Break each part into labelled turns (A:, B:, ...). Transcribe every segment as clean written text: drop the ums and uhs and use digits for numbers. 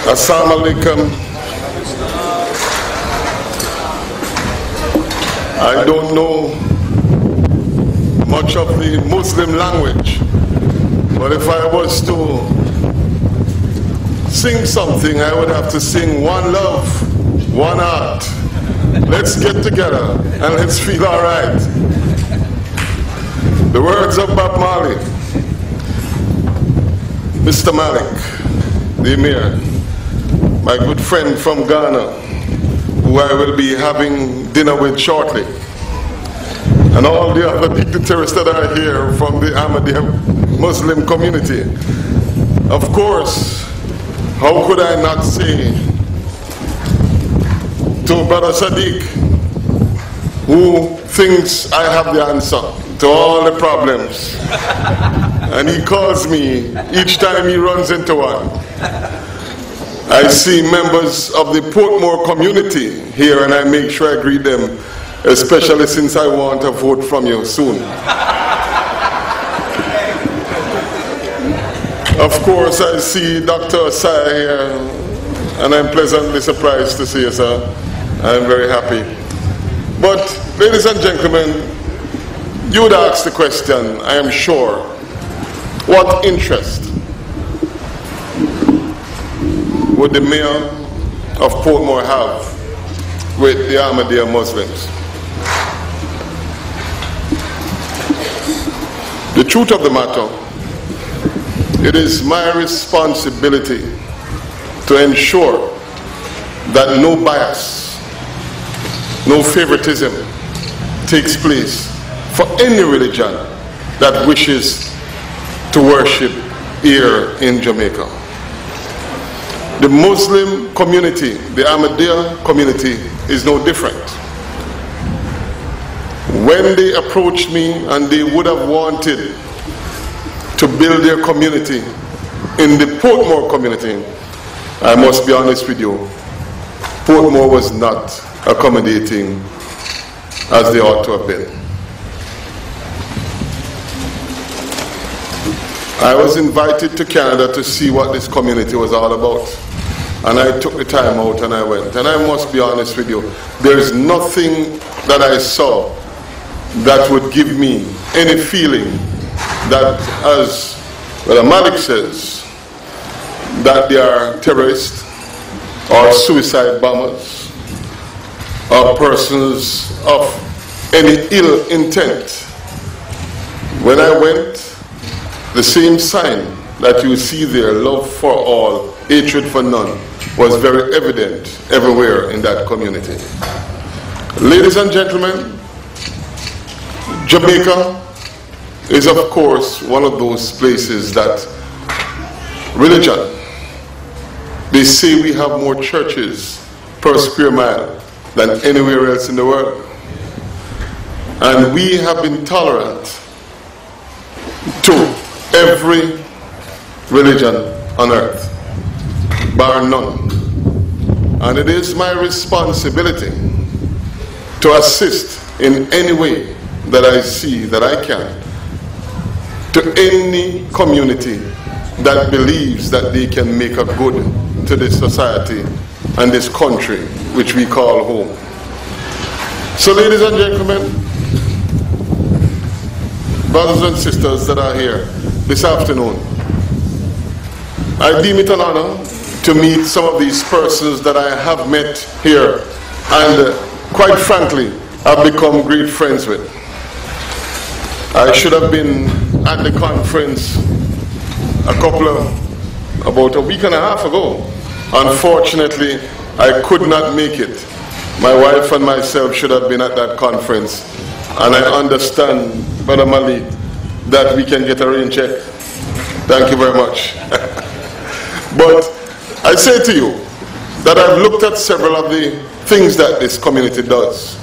A: Assalamu alaikum. I don't know much of the Muslim language, but if I was to sing something, I would have to sing one love, one heart. Let's get together and let's feel all right. The words of Bob Marley. Mr. Malik, the Emir, my good friend from Ghana, who I will be having dinner with shortly, and all the other dignitaries that are here from the Ahmadiyya Muslim community. Of course, how could I not say to Brother Sadiq, who thinks I have the answer to all the problems, and he calls me each time he runs into one. I see members of the Portmore community here, and I make sure I greet them, especially since I want a vote from you soon. Of course, I see Dr. Asai here, and I'm pleasantly surprised to see you, sir. I'm very happy. But, ladies and gentlemen, you would ask the question, I am sure, what interest would the mayor of Portmore have with the Ahmadiyya Muslims? The truth of the matter, it is my responsibility to ensure that no bias, no favoritism takes place for any religion that wishes to worship here in Jamaica. The Muslim community, the Ahmadiyya community, is no different. When they approached me and they would have wanted to build their community in the Portmore community, I must be honest with you, Portmore was not accommodating as they ought to have been. I was invited to Canada to see what this community was all about, and I took the time out and I went. And I must be honest with you, there is nothing that I saw that would give me any feeling that, as Malik says, that they are terrorists or suicide bombers or persons of any ill intent. When I went, the same sign that you see there, love for all, hatred for none, was very evident everywhere in that community. Ladies and gentlemen, Jamaica is of course one of those places that religion, they say we have more churches per square mile than anywhere else in the world. And we have been tolerant to every religion on earth, bar none. And it is my responsibility to assist in any way that I see that I can to any community that believes that they can make a good to this society and this country which we call home. So ladies and gentlemen, brothers and sisters that are here this afternoon, I deem it an honor to meet some of these persons that I have met here and quite frankly I've become great friends with. I should have been at the conference about a week and a half ago. Unfortunately, I could not make it. My wife and myself should have been at that conference, and I understand, Brother Malik, that we can get a rain check. Thank you very much. But I say to you that I've looked at several of the things that this community does,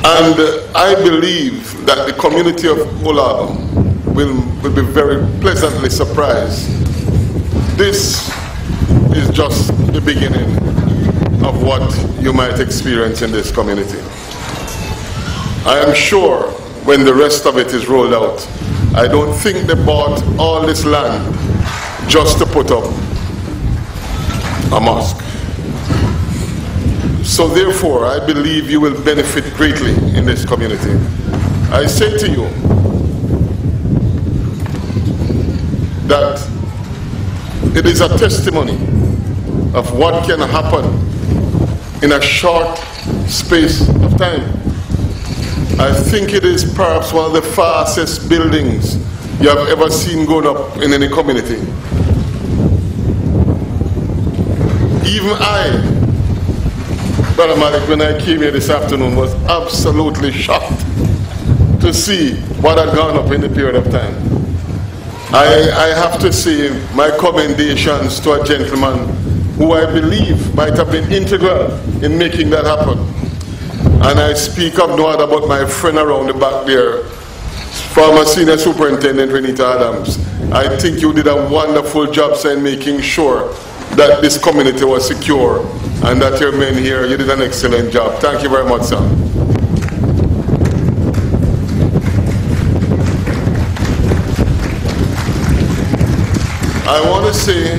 A: and I believe that the community of Olaba will be very pleasantly surprised. This is just the beginning of what you might experience in this community. I am sure when the rest of it is rolled out, I don't think they bought all this land just to put up a mosque. So therefore, I believe you will benefit greatly in this community. I say to you that it is a testimony of what can happen in a short space of time. I think it is perhaps one of the fastest buildings you have ever seen going up in any community. Even I, Brother Malik, when I came here this afternoon, was absolutely shocked to see what had gone up in the period of time. I have to say my commendations to a gentleman who I believe might have been integral in making that happen. And I speak of no other but my friend around the back there, former Senior Superintendent Renita Adams. I think you did a wonderful job, sir, in making sure that this community was secure and that your men here, you did an excellent job. Thank you very much, sir. I want to say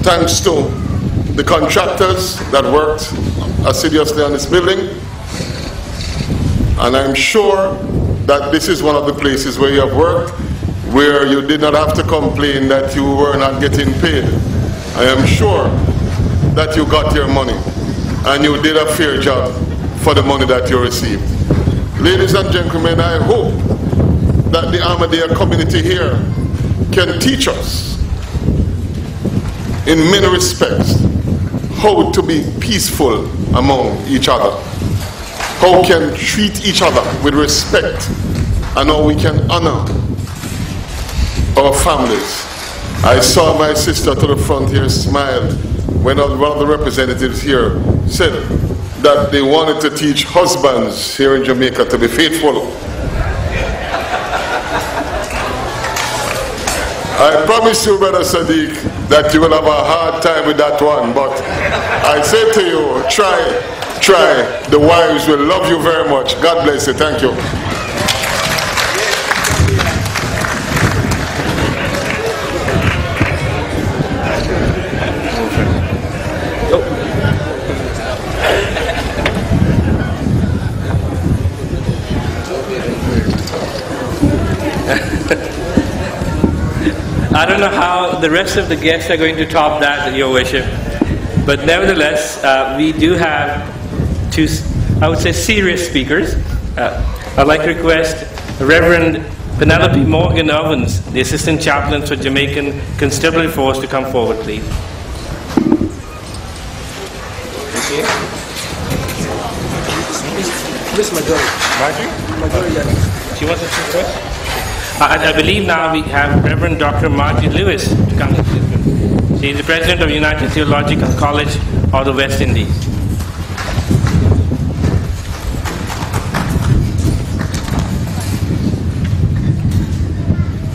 A: thanks to the contractors that worked assiduously on this building. And I'm sure that this is one of the places where you have worked where you did not have to complain that you were not getting paid. I am sure that you got your money and you did a fair job for the money that you received. Ladies and gentlemen, I hope that the Ahmadiyya community here can teach us in many respects how to be peaceful among each other, how we can treat each other with respect, and how we can honor our families. I saw my sister to the front here smiled when one of the representatives here said that they wanted to teach husbands here in Jamaica to be faithful. I promise you, Brother Sadiq, that you will have a hard time with that one, but I say to you, try. The wives will love you very much. God bless you. Thank you.
B: I don't know how the rest of the guests are going to top that, Your Worship. But nevertheless, we do have two, I would say, serious speakers. I'd like to request Reverend Penelope Morgan Ovens, the Assistant Chaplain for Jamaican Constabulary Force, to come forward, please. Thank you.
C: Miss Marjorie, yes.
B: She wants to speak first? I believe now we have Reverend Dr. Margie Lewis to come. She is the President of United Theological College of the West Indies.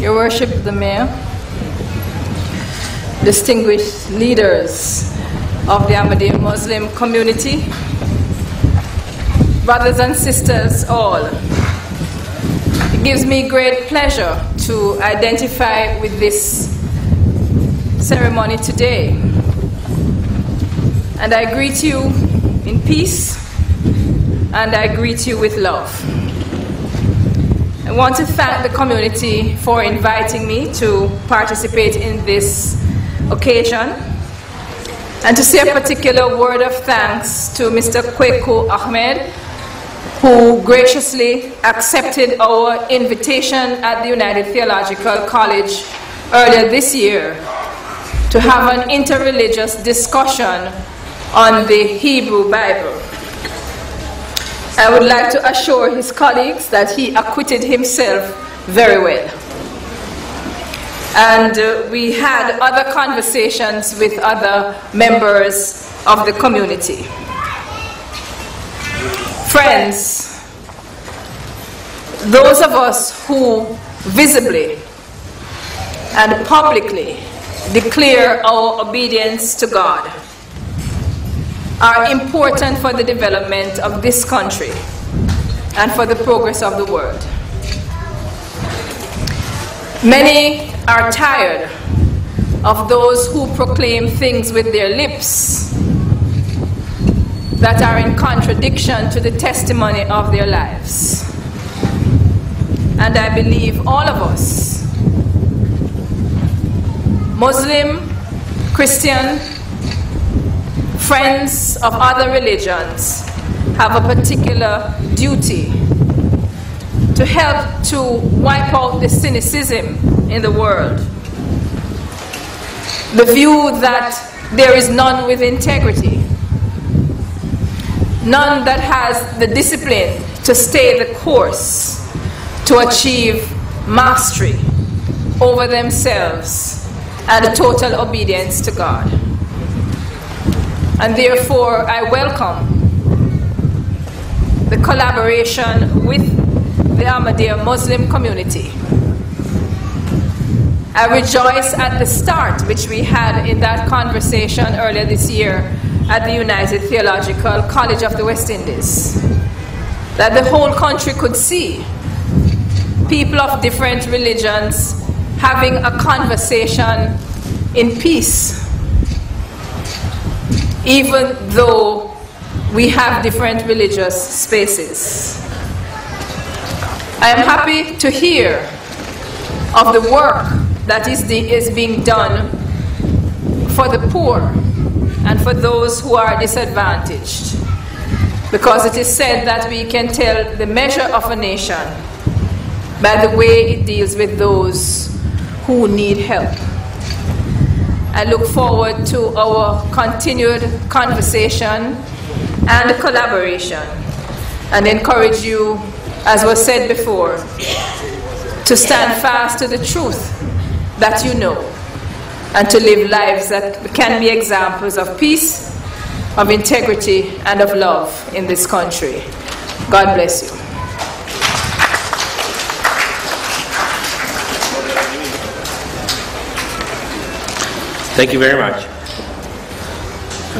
D: Your Worship, the Mayor, distinguished leaders of the Ahmadiyya Muslim community, brothers and sisters all, it gives me great pleasure to identify with this ceremony today. And I greet you in peace, and I greet you with love. I want to thank the community for inviting me to participate in this occasion, and to say a particular word of thanks to Mr. Kweku Ahmed, who graciously accepted our invitation at the United Theological College earlier this year to have an interreligious discussion on the Hebrew Bible. I would like to assure his colleagues that he acquitted himself very well. And we had other conversations with other members of the community. Friends, those of us who visibly and publicly declare our obedience to God are important for the development of this country and for the progress of the world. Many are tired of those who proclaim things with their lips that are in contradiction to the testimony of their lives. And I believe all of us, Muslim, Christian, friends of other religions, have a particular duty to help to wipe out the cynicism in the world. The view that there is none with integrity, none that has the discipline to stay the course, to achieve mastery over themselves and total obedience to God. And therefore, I welcome the collaboration with the Ahmadiyya Muslim community. I rejoice at the start which we had in that conversation earlier this year at the United Theological College of the West Indies, that the whole country could see people of different religions having a conversation in peace, even though we have different religious spaces. I am happy to hear of the work that is being done for the poor and for those who are disadvantaged, because it is said that we can tell the measure of a nation by the way it deals with those who need help. I look forward to our continued conversation and collaboration, and encourage you, as was said before, to stand fast to the truth that you know, and to live lives that can be examples of peace, of integrity, and of love in this country. God bless you.
B: Thank you very much.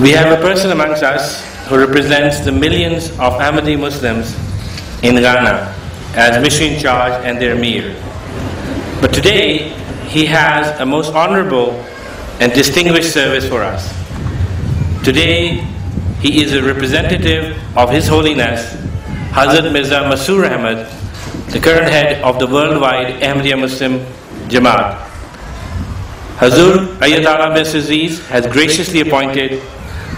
B: We have a person amongst us who represents the millions of Ahmadi Muslims in Ghana as mission in charge and their Mir. But today, he has a most honorable and distinguished service for us. Today, he is a representative of His Holiness, Hazrat Mirza Masroor Ahmad, the current head of the worldwide Ahmadiyya Muslim Jama'at. Hazur Ayatollah bin Aziz has graciously appointed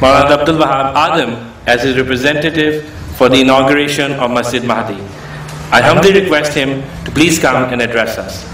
B: Maulana Abdul Wahab Adam as his representative for the inauguration of Masjid Mahdi. I humbly request him to please come and address us.